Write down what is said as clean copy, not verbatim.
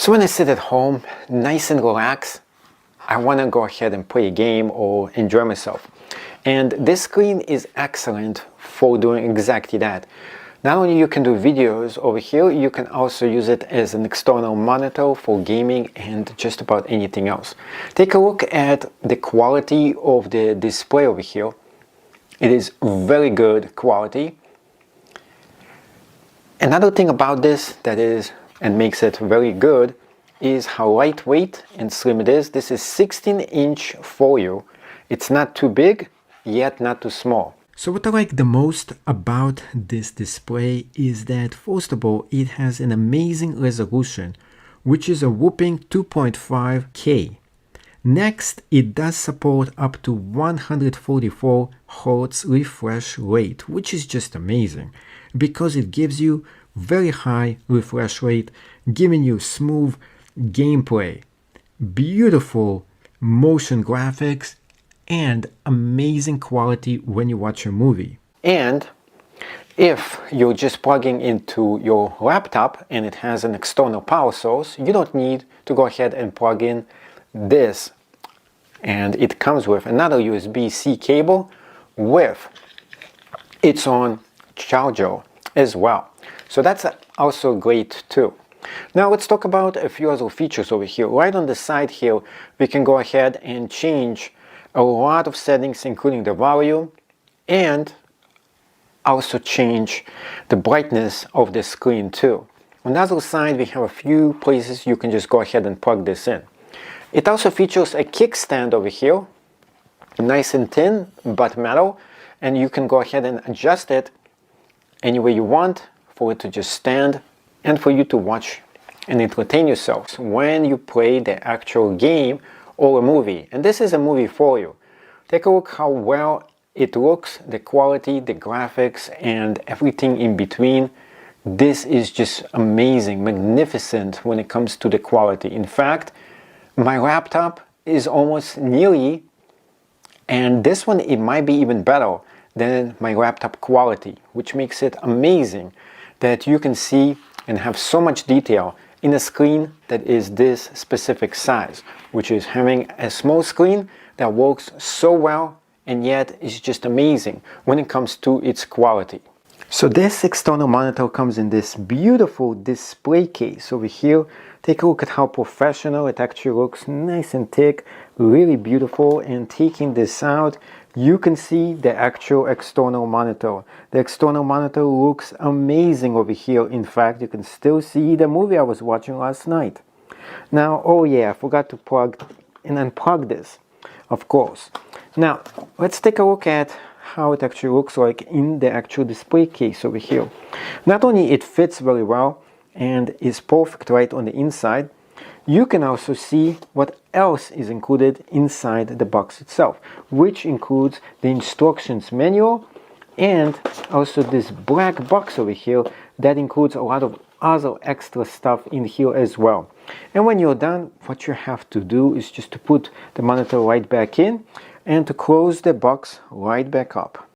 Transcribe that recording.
So when I sit at home, nice and relaxed, I want to go ahead and play a game or enjoy myself. And this screen is excellent for doing exactly that. Not only you can do videos over here, you can also use it as an external monitor for gaming and just about anything else. Take a look at the quality of the display over here. It is very good quality. Another thing about this that is and makes it very good is how lightweight and slim it is. This is 16-inch foil. It's not too big, yet not too small. So what I like the most about this display is that, first of all, it has an amazing resolution, which is a whopping 2.5K. Next, it does support up to 144 Hz refresh rate, which is just amazing because it gives you very high refresh rate, giving you smooth gameplay, beautiful motion graphics, and amazing quality when you watch a movie. And if you're just plugging into your laptop and it has an external power source, you don't need to go ahead and plug in this. And it comes with another USB-C cable with its own charger as well. So that's also great too. Now let's talk about a few other features over here. Right on the side here, we can go ahead and change a lot of settings, including the volume, and also change the brightness of the screen too. On the other side, we have a few places you can just go ahead and plug this in. It also features a kickstand over here, nice and thin but metal, and you can go ahead and adjust it any way you want for it to just stand and for you to watch and entertain yourself when you play the actual game or a movie. And this is a movie for you. Take a look how well it looks, the quality, the graphics, and everything in between. This is just amazing, magnificent when it comes to the quality. In fact, my laptop is almost nearly, and this one it might be even better than my laptop quality, which makes it amazing that you can see and have so much detail in a screen that is this specific size, which is having a small screen that works so well and yet is just amazing when it comes to its quality. So this external monitor comes in this beautiful display case over here. Take a look at how professional it actually looks, nice and thick, really beautiful. And taking this out, you can see the actual external monitor. The external monitor looks amazing over here. In fact, you can still see the movie I was watching last night. Now, oh yeah, I forgot to plug and unplug this, of course. Now, let's take a look at how it actually looks like in the actual display case over here. Not only it fits very well and is perfect right on the inside, you can also see what else is included inside the box itself, which includes the instructions manual and also this black box over here that includes a lot of other extra stuff in here as well. And when you're done, what you have to do is just to put the monitor right back in and to close the box right back up.